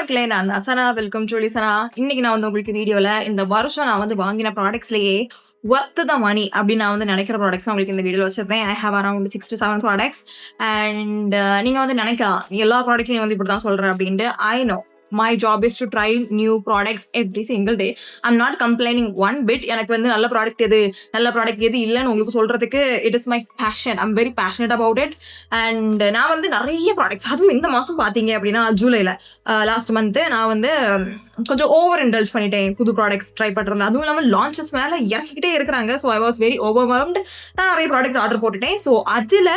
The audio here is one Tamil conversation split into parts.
மக்களே, நான் அசனா. Welcome to லிசனா. இன்னைக்கு நான் உங்களுக்கு வீடியோல இந்த வருஷம் நான் வாங்கின ப்ராடக்ட்ஸ்லயே ஒர்த் த மணி அப்படின்னு நான் நினைக்கிற ப்ராடக்ட்ஸ் உங்களுக்கு இந்த வீடியோல வச்சிருந்தேன். I have around 6 to 7 products. And நீங்க நினைக்கலாம் எல்லா ப்ராடக்ட்டையும் இப்படி தான் சொல்றேன் அப்படின்ட்டு. I know my job is to try new products every single day. I'm not complaining one bit. எனக்கு நல்ல ப்ராடக்ட் எது இல்லைன்னு உங்களுக்கு சொல்றதுக்கு it is my passion. I'm very passionate about it. And நான் நிறைய ப்ராடக்ட்ஸ், அதுவும் இந்த மாசம் பாத்தீங்க அப்படின்னா ஜூலைல லாஸ்ட் மந்த் நான் கொஞ்சம் ஓவர் இண்டல்ஜ் பண்ணிட்டேன். புது ப்ராடக்ட்ஸ் ட்ரை பண்றது, அதுவும் இல்லாமல் லான்ச்சஸ் மேல இறக்கிட்டே இருக்கிறாங்க. So I was very overwhelmed. நான் நிறைய ப்ராடக்ட் ஆர்டர் போட்டுட்டேன். ஸோ அதுல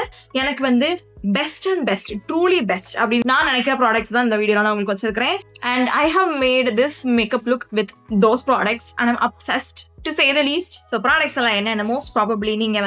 எனக்கு best and best, truly best அப்படின்னு நான் நினைக்கிற ப்ராடக்ட்ஸ் தான் இந்த வீடியோல நான் உங்களுக்கு வச்சிருக்கிறேன். And I have made this makeup look with those products and I'm obsessed to say the least. So products எல்லாம் என்னென்ன மோஸ்ட் ப்ராபப்ளி நீங்க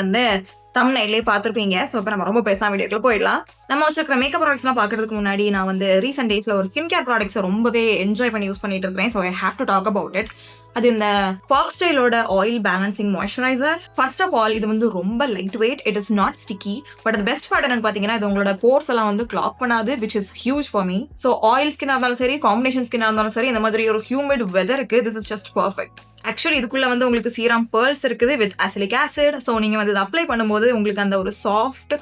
தம்ப்நெயிலே பார்த்துருப்பீங்க. ஸோ இப்போ நம்ம ரொம்ப பேசாம வீடியோக்குள்ள போயிடலாம். நம்ம வச்சிருக்கிற மேக்கப் ப்ராடக்ட்ஸ்லாம் பார்க்கறதுக்கு முன்னாடி நான் ரீசெண்ட் டேஸ்ல ஒரு ஸ்கின் கேர் ப்ராடக்ட்ஸை ரொம்பவே என்ஜாய் பண்ணி யூஸ் பண்ணிட்டு இருக்கேன். So I have to talk about it. அது இந்த Foxtale oil balancing moisturiser. First of all இது ரொம்ப light weight, it is not sticky. But அது பெஸ்ட் பார்ட் என்னன்னு பாத்தீங்கன்னா, இது உங்களோட போர்ஸ் எல்லாம் கிளாக் பண்ணாது, which is huge for me. So oil ஸ்கின்னா இருந்தாலும் சரி, காம்பினேஷன் ஸ்கின்னா இருந்தாலும் சரி, இந்த மாதிரி ஒரு ஹியூமிட் வெதருக்கு this is just perfect. Actually இதுக்குள்ள உங்களுக்கு சீரம் பேர்ல்ஸ் இருக்குது வித் அசிலிக் ஆசிட். ஸோ நீங்க இதை அப்ளை பண்ணும்போது உங்களுக்கு அந்த ஒரு சாஃப்ட்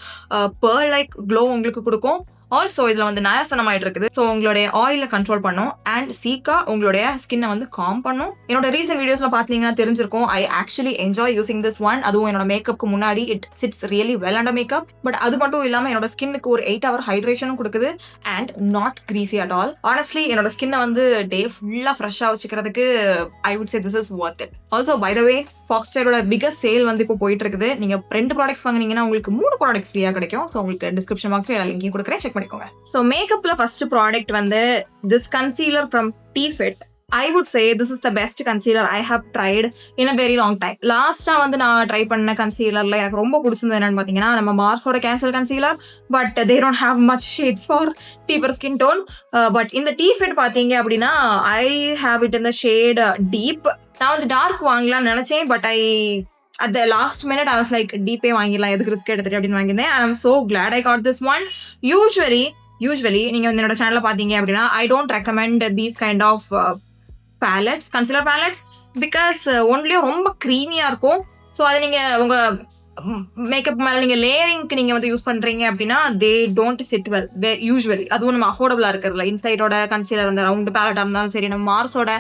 பேர்ல் லைக் க்ளோ உங்களுக்கு கொடுக்கும். ஆல்சோ இதுல நயாசனமாயிட்டு இருக்குது. ஸோ உங்களுடைய ஆயில கண்ட்ரோல் பண்ணும் அண்ட் சீக்கா உங்களுடைய ஸ்கின்னை காம் பண்ணும். என்னோட ரீசெண்ட் வீடியோஸ்ல பாத்தீங்கன்னா தெரிஞ்சிருக்கும், I actually enjoy using this one. அதுவும் என்னோட மேக்கப்புக்கு முன்னாடி it chits really well under makeup. But அது மட்டும் இல்லாம என்னோட ஸ்கின்னுக்கு ஒரு 8 hour ஹைட்ரேஷனும் கொடுக்குது and not greasy at all. Honestly என்னோட ஸ்கின்னை டே ஃபுல்லா ஃப்ரெஷ்ஷா வச்சுக்கிறதுக்கு I would say this is worth it. Also by the way, Foxtale biggest sale இப்போ போயிட்டு இருக்குது. நீங்க 2 ப்ராடக்ட்ஸ் வாங்கினீங்கன்னா உங்களுக்கு 3 ப்ராடக்ட்ஸ் ஃப்ரீயா கிடைக்கும். ஸோ உங்களுக்கு டிஸ்கிரிப்ஷன் பாக்ஸ்ல எல்லா லிங்கையும் கொடுக்குறேன், செக் பண்ணிக்கோங்க. ஸோ மேக்கப்ல first product this concealer from tfit. I would say this is the best concealer I have tried in a very long time. லாஸ்டா நான் ட்ரை பண்ண கன்சீலர்ல எனக்கு ரொம்ப பிடிச்சது என்னன்னு பாத்தீங்கன்னா, நம்ம மார்ஸோட cancel concealer. But they don't have much shades for deeper skin tone. But இந்த tfit பாத்தீங்க அப்படின்னா, I have it in the shade deep. நான் டார்க் வாங்கலாம்னு நினைச்சேன். But at the last minute I was like, deep வாங்கிடலாம், எதுக்கு ரிஸ்க் எடுத்துட்டு அப்படின்னு வாங்கியிருந்தேன். And I'm so glad I got this one. Usually நீங்க என்னோட சேனல்ல பாத்தீங்க அப்படின்னா, I don't recommend these kind of palettes, concealer palettes, because ஒன்லயே ரொம்ப க்ரீமியா இருக்கும். ஸோ அதை நீங்க உங்க மேக்கப் மேல நீங்க லேயரிங்க்கு நீங்க யூஸ் பண்றீங்க அப்படின்னா, they don't chit well usually. அதுவும் நம்ம அஃபோர்டபுளா இருக்கிறதுல இன்சைடோட கன்சீலர் அந்த ரவுண்ட் பேலட்டா இருந்தாலும் சரி, நம்ம மார்ஸோட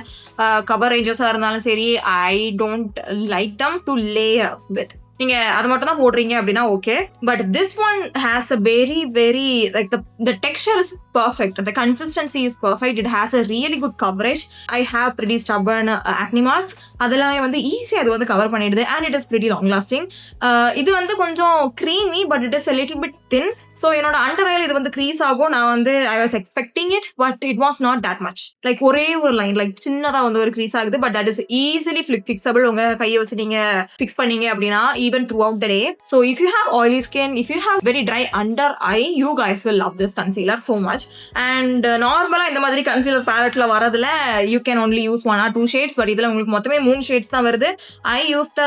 கவரேஜஸா இருந்தாலும் சரி, ஐ don't like them to layer with. நீங்க அது மட்டும் தான் போடுறீங்க அப்படின்னா okay. But this one has a very very like the texture is perfect, the consistency is perfect, it has a really good coverage. I have pretty stubborn acne marks. அதெல்லாம் ஈஸியா அது கவர் பண்ணிடுது and it is pretty long lasting. இது கொஞ்சம் creamy but it is a little bit thin. So என்னோட அண்டர் ஐல இது க்ரீஸ் ஆகும். நான் I was expecting it, but it was not that much. Like ஒரே ஒரு லைன் லைக் சின்னதா ஒரு க்ரீஸ் ஆகுது. But that is easily fixable. உங்க கையை வச்சு நீங்க ஃபிக்ஸ் பண்ணீங்க அப்படின்னா even through out the day. So if you have oily skin, if you have very try under eye, you guys will love this concealer so much. And நார்மலா இந்த மாதிரி கன்சீலர் பேலட்ல வரதுல you can only use 1 or 2 shades. பட் இதுல உங்களுக்கு மொத்தமே 3 ஷேட்ஸ் தான் வருது. I use the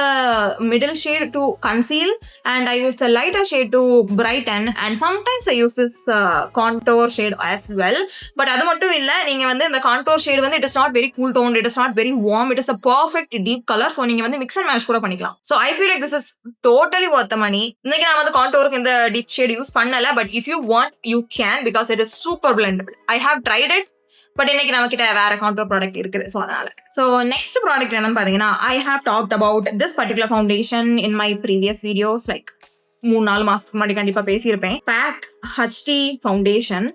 middle shade to conceal and I use the lighter shade to brighten and sometimes I use this contour shade as well. But அது மட்டும் இல்ல, நீங்க இந்த contour shade it is not very cool toned, it is not very warm, it is a perfect deep color. So நீங்க mix and match கூட பண்ணிக்கலாம். So I feel like this is totally worth the money. இன்னைக்கு நான் contouருக்கு இந்த deep shade யூஸ் பண்ணல, but if you want you can, because it is super blendable. I have tried it, but இன்னைக்கு நம்ம கிட்ட வேற கான்டோர் ப்ராடக்ட் இருக்குது. ஸோ அதனால நெக்ஸ்ட் ப்ராடக்ட் என்னன்னு பாத்தீங்கன்னா, I have talked about this particular foundation in my previous videos. Like 3-4 மாசத்துக்கு முன்னாடி கண்டிப்பா பேசியிருப்பேன். Pac HD foundation,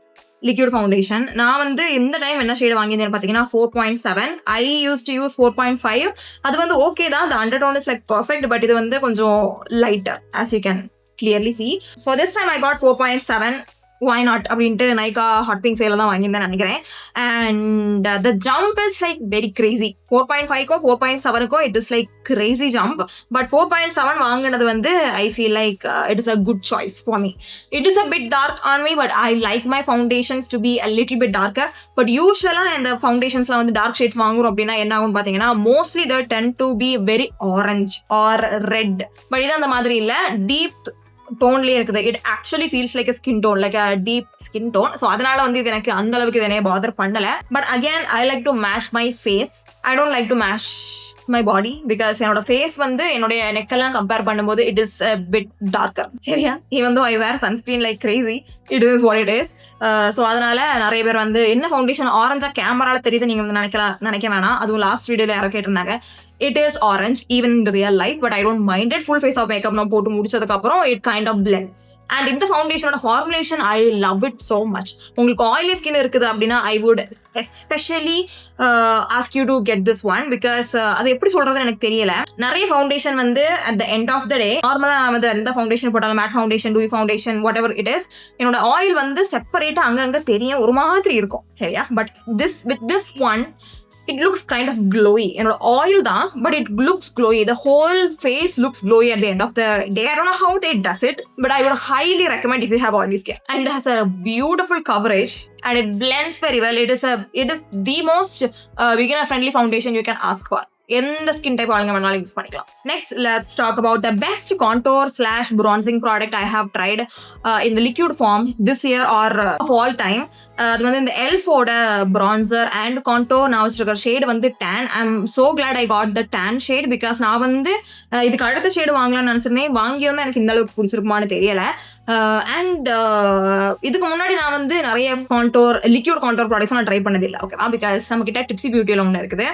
liquid foundation. நான் இந்த டைம் என்ன ஷேடு வாங்கியிருந்தேன் பாத்தீங்கன்னா 4.7. I used to use 4.5. அது ஓகே தான், the undertone is like perfect, but இது கொஞ்சம் lighter as you can clearly see. So this time I got 4.7. why not அப்படின்ட்டு நைகா ஹாட் பிங்க் சேல தான் வாங்கியிருந்தேன் நினைக்கிறேன். And the jump is like very crazy. 4.5கோ 4.7கோ it is like crazy jump. But 4.7 வாங்கினது I feel like it is a good choice for me. It is a bit dark on me, but I like my foundations to be a little bit darker. But யூஸ்வலா இந்த ஃபவுண்டேஷன்ஸ்ல டார்க் ஷேட்ஸ் வாங்குறோம் அப்படின்னா என்ன ஆகும் பாத்தீங்கன்னா, mostly they tend to be very orange or red. But இது அந்த மாதிரி இல்ல, டீப் டோன்லயே இருக்குது. It actually feels like skin tone, like deep skin tone. So அதனால வந்து இது எனக்கு அந்த அளவுக்கு இதனே பாதர் பண்ணல. But again I like to mesh my face. I don't like to mesh my body because என்னோட ஃபேஸ் வந்து என்னுடைய நெக்கெல்லாம் கம்பேர் பண்ணும்போது இட் இஸ் பிட் டார்க்கர். சரியா? Even though I wear sunscreen like crazy, it is what it is. So அதனால நிறைய பேர் வந்து என்ன ஃபவுண்டேஷன் ஆரஞ்சா கேமரால தெரியுது நீங்க வந்து நினைக்க வேணாம். அதுவும் லாஸ்ட் வீடியோல யாரோ கேட்டிருந்தாங்க. It is orange even in the real life, but I don't mind it. Full face of makeup நான் போட்டு முடிச்சதுக்கு அப்புறம் it kind of blends. And இந்த ஃபவுண்டேஷனோட formulation I love it so much. உங்களுக்கு oily skin இருக்குது அப்படின்னா I would especially ask you to get this one because அது எப்படி சொல்றதுன்னு எனக்கு தெரியல. நிறைய ஃபவுண்டேஷன் வந்து at the end of the day நார்மலா நான் வந்து எந்த ஃபவுண்டேஷன் போட்டாலும் matte foundation, dewy foundation, whatever it is, என்னோட ஆயில் வந்து செப்பரேட்டா அங்கங்க தெரியும், ஒரு மாதிரி இருக்கும். சரியா? But with this one it looks kind of glowy. என்னோட ஆயில் தான், but it looks glowy. The whole face looks glowy at the end of the day. I don't know how they does it, but I would highly recommend if you have oily skin. And it has a beautiful coverage and it blends very well. It is the most beginner friendly foundation you can ask for. எந்த ஸ்கின் டைப் ஆளுங்க வேணாலும் யூஸ் பண்ணிக்கலாம். Next let's talk about the best contour / bronzing product I have tried in the liquid form this year or of all time. அது வந்து இந்த எல்ஃபோட பிரான்சர் அண்ட் கான்டோர். நான் வச்சிருக்கிற ஷேடு வந்து tan. I am so glad I got the tan shade because நான் வந்து இதுக்கு அடுத்த ஷேடு வாங்கலாம்னு நினச்சிருந்தேன். வாங்கியிருந்தா எனக்கு இந்த அளவுக்கு பிடிச்சிருக்குமான்னு தெரியல. அண்ட் இதுக்கு முன்னாடி நான் வந்து நிறைய லிக்விட் கான்டோர் ப்ராடக்ட்ஸ் நான் ட்ரை பண்ணதில்லை. ஓகேவா? பிகாஸ் நம்ம கிட்ட டிப்ஸி பியூட்டியில் ஒன்று இருக்குது,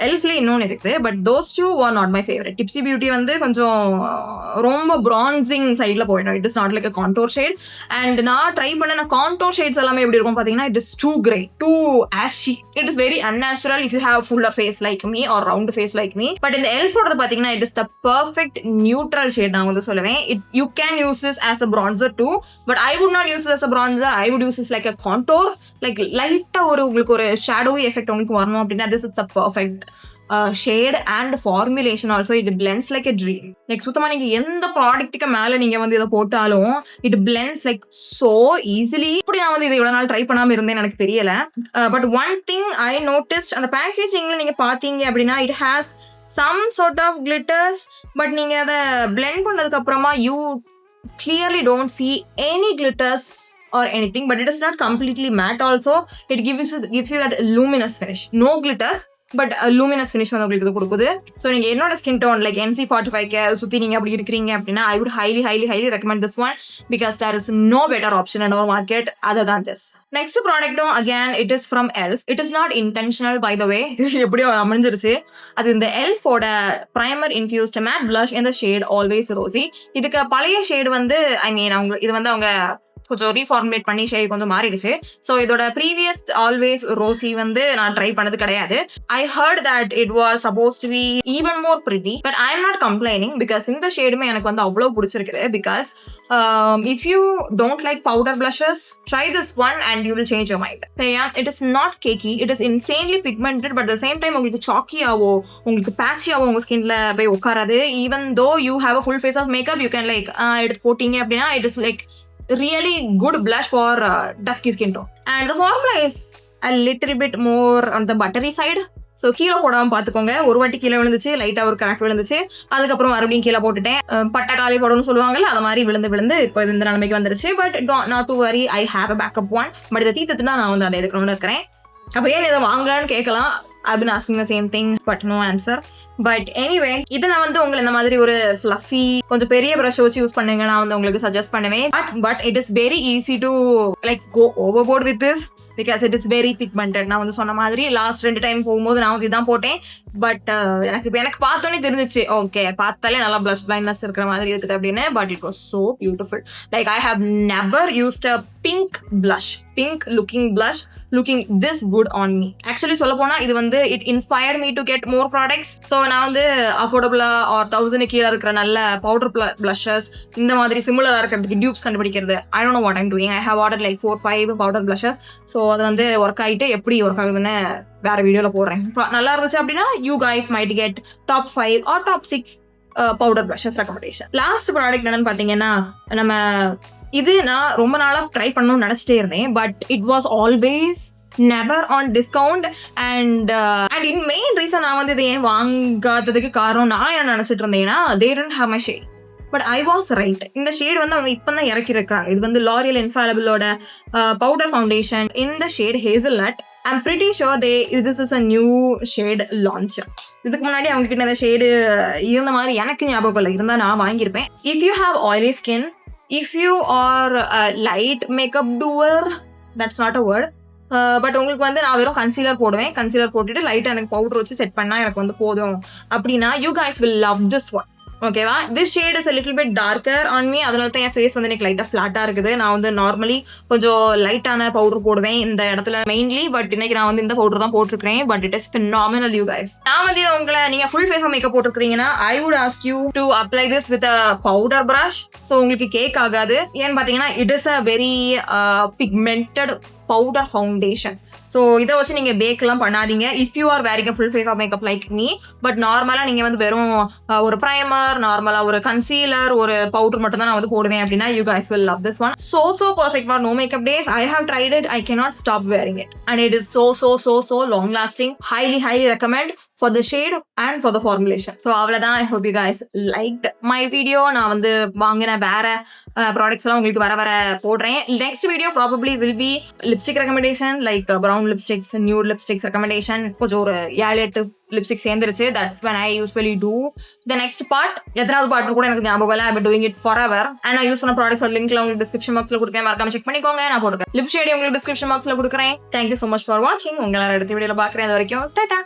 எல்ஃப்ல இன்னொன்று இருக்குது. But those two are not my favourite. Tipsy beauty வந்து கொஞ்சம் ரொம்ப பிரான்சிங் சைடில் போயிடும். It is not like a contour shade. And நான் ட்ரை பண்ண கான்டோர் ஷேட்ஸ் எல்லாமே எப்படி இருக்கும் பார்த்தீங்கன்னா, it is too grey, too ashy. It is very unnatural if you have fuller face like me or round face like me. But இந்த எல்ஃபோட பார்த்தீங்கன்னா it is the perfect neutral shade. நான் வந்து சொல்லுவேன் you can use this as a bronzer too, but I would not use it as a bronzer. I would use this like a contour, like light உங்களுக்கு ஒரு shadowy effect உங்களுக்கு வரணும் அப்படின்னா this is the perfect shade and formulation also. It blends like a dream. Like சுத்தமா நீங்க எந்த ப்ராடக்ட்டுக்கு மேல நீங்க வந்து இதை போட்டாலும் it blends like so easily. இப்படி நான் வந்து இதை இவ்வளவு நாள் ட்ரை பண்ணாம இருந்தேன்னு எனக்கு தெரியல. But one thing I noticed, அந்த பேக்கேஜிங்ல நீங்க பாத்தீங்க அப்படின்னா it has some sort of glitters, but நீங்க அதை blend பண்ணதுக்கு அப்புறமா you clearly don't see any glitters or anything, but it is not completely matte also. It gives you that luminous finish. No glitters, but a luminous finish வந்து உங்களுக்கு இது கொடுக்குது. ஸோ நீங்கள் என்னோட ஸ்கின் டோன் லைக் NC45 சுற்றி நீங்கள் அப்படி இருக்கிறீங்க அப்படின்னா I would highly recommend this one because there is no better option in our market other than this. Next product again it is from ELF. It is not intentional by the way. எப்படியோ அமைஞ்சிருச்சு. அது இந்த ELFோட primer infused matte blush in the shade always rosy. இதுக்கு பழைய ஷேடு வந்து அவங்க இது வந்து அவங்க கொஞ்சம் ரீஃபார்முலேட் பண்ணி ஷேட் கொஞ்சம் மாறிடுச்சு. ஸோ இதோட ப்ரீவியஸ் ஆல்வேஸ் ரோசி வந்து நான் ட்ரை பண்ணது கிடையாது. I heard that it was suppose to be even more pretty, but I am not complaining because இந்த ஷேடுமே எனக்கு வந்து அவ்வளோ பிடிச்சிருக்குது. Because if you don't like powder blushes, try this one and you will change your mind. It is not cakey, it is insanely pigmented, but at the same time உங்களுக்கு chalky-ஆவோ உங்களுக்கு patchy-ஆவோ உங்க ஸ்கின்ல போய் உட்காராது. even though you have a full face of makeup, you can like எடுத்து போட்டீங்க அப்படின்னா it is like really good blush for dusky skin tone. And the formula is a little bit more on the buttery side. So கீழே போடாமல் பார்த்துக்கோங்க. ஒரு வாட்டி கீழே விழுந்துச்சு, லைட்டாக ஒரு கிராக் விழுந்துச்சு, அதுக்கப்புறம் மறுபடியும் கீழே போட்டுட்டேன். பட்டக்காலி போடணும்னு சொல்லுவாங்கல்ல, அது மாதிரி விழுந்து இப்போ இந்த நிலைமைக்கு வந்துருச்சு. But not to worry, I have a backup one. But இதை தீர்த்துட்டு தான் நான் வந்து அதை எடுக்கணும்னு இருக்கிறேன். அப்போ ஏன் இதை வாங்கலான்னு கேட்கலாம். I've been asking the same thing, but no answer. But anyway, இதை நான் வந்து உங்களை இந்த மாதிரி ஒரு fluffy கொஞ்சம் பெரிய ப்ரஷ் வச்சு யூஸ் பண்ணுங்க நான் வந்து உங்களுக்கு சஜஸ்ட் பண்ணுவேன். But it is very easy to like go overboard with this because it is very pigmented. நான் வந்து சொன்ன மாதிரி லாஸ்ட் 2 டைம் போகும்போது நான் வந்து இதான் போட்டேன். பட் எனக்கு பார்த்தோன்னே தெரிஞ்சிச்சு, ஓகே பார்த்தாலே நல்லா blush blindness இருக்கிற மாதிரி இருக்குது அப்படின்னு. But it was so beautiful. Like I have never used a pink looking blush looking this good on me. Actually சொல்ல போனா இது வந்து it inspired me to get more products. So நான் வந்து அஃபோர்டபுளா ஆர் 1000 கீழே இருக்கிற நல்ல பவுடர் blushes இந்த மாதிரி சிமிலரா இருக்கிறதுக்கு டியூப்ஸ் கண்டுபிடிக்கிறது. I don't know what I'm doing. I have ordered like 4-5 powder blushes. So அது வந்து ஒர்க் ஆகிட்டு எப்படி ஒர்க் ஆகுதுன்னு வேற வீடியோவில் போடுறேன். நல்லா இருந்துச்சு அப்படின்னா you guys might get top 5 or top 6 powder blushes recommendation. Last product என்னன்னு பார்த்தீங்கன்னா, நம்ம இது நான் ரொம்ப நாளாக ட்ரை பண்ணணும்னு நினச்சிட்டே இருந்தேன். But it was always never on discount and in main reason நான் வந்து இதை ஏன் வாங்காததுக்கு காரணம் நான் என்ன நினச்சிட்டு இருந்தேன்னா they didn't have my shade. But I was right. இந்த ஷேட் வந்து அவங்க இப்போ தான் இறக்கி இருக்காங்க. இது வந்து L'Oreal Infallibleோட பவுடர் ஃபவுண்டேஷன். இந்த shade hazelnut. I'm pretty sure this is a new shade launch. இதுக்கு முன்னாடி அவங்க கிட்ட இந்த ஷேடு இருந்த மாதிரி எனக்கு ஞாபகம் இல்லை. இருந்தால் நான் வாங்கியிருப்பேன். If you have oily skin, if you are a light makeup doer, that's not a word. But உங்களுக்கு வந்து நான் வெறும் கன்சீலர் போடுவேன். கன்சீலர் போட்டுட்டு லைட்டாக எனக்கு பவுடர் வச்சு செட் பண்ணால் எனக்கு வந்து போதும் அப்படின்னா you guys will love this one. ஓகேவா? This shade is a little bit darker on me. அதனால தான் என் ஃபேஸ் வந்து எனக்கு லைட்டாக ஃப்ளாட்டாக இருக்குது. நான் வந்து நார்மலி கொஞ்சம் லைட்டான பவுடர் போடுவேன் இந்த இடத்துல மெயின்லி. பட் இன்னைக்கு நான் வந்து இந்த பவுடர் தான் போட்டிருக்கிறேன். But it is phenomenal you guys. நான் வந்து உங்களை நீங்கள் ஃபுல் ஃபேஸாக மேக்கப் போட்டிருக்கிறீங்கன்னா I would ask you to apply this with a powder brush. So உங்களுக்கு கேக் ஆகாது. ஏன்னு பார்த்தீங்கன்னா it is a very pigmented powder foundation. So இதை வச்சு நீங்கள் பேக்கெலாம் பண்ணாதீங்க. If you are wearing full face of makeup like me. But நார்மலாக நீங்கள் வந்து வெறும் ஒரு ப்ரைமர், நார்மலாக ஒரு கன்சீலர், ஒரு பவுடர் மட்டும் தான் நான் வந்து போடுவேன் அப்படின்னா you guys will love this one. So perfect for no makeup days. I have tried it. I cannot stop wearing it. And it is so long lasting. Highly recommend for the shade and for the formulation. So அவ்வளோதான். I hope you guys liked my video. நான் வந்து வாங்கின வேற ப்ராடக்ட்ஸ் எல்லாம் உங்களுக்கு வர போடுறேன். Next video probably will be lipstick recommendation, like brown lipsticks, nude lipsticks recommendation. கொஞ்சம் ஒரு 7-8 லிப்ஸ்டிக் சேர்ந்துருச்சு. That's when I usually do the next part. எத்தனாவது பார்ட் கூட எனக்கு ஞாபகம் இல்லை. I've been doing it forever. And நான் யூஸ் பண்ண ப்ராடக்ட்ஸ் லிங்க்ல உங்களுக்கு டிஸ்கிரிப்ஷன் பாக்ஸ்ல கொடுக்குறேன். மறக்காம செக் பண்ணிக்கோங்க. நான் போட்டுருக்கேன் லிப் ஷேட் உங்களுக்கு டிஸ்கிரிப்ஷன் பாக்ஸ்ல கொடுக்குறேன். Thank you so much for watching. உங்களை அடுத்த வீடியோல பார்க்குறேன். அது வரைக்கும் டாடா.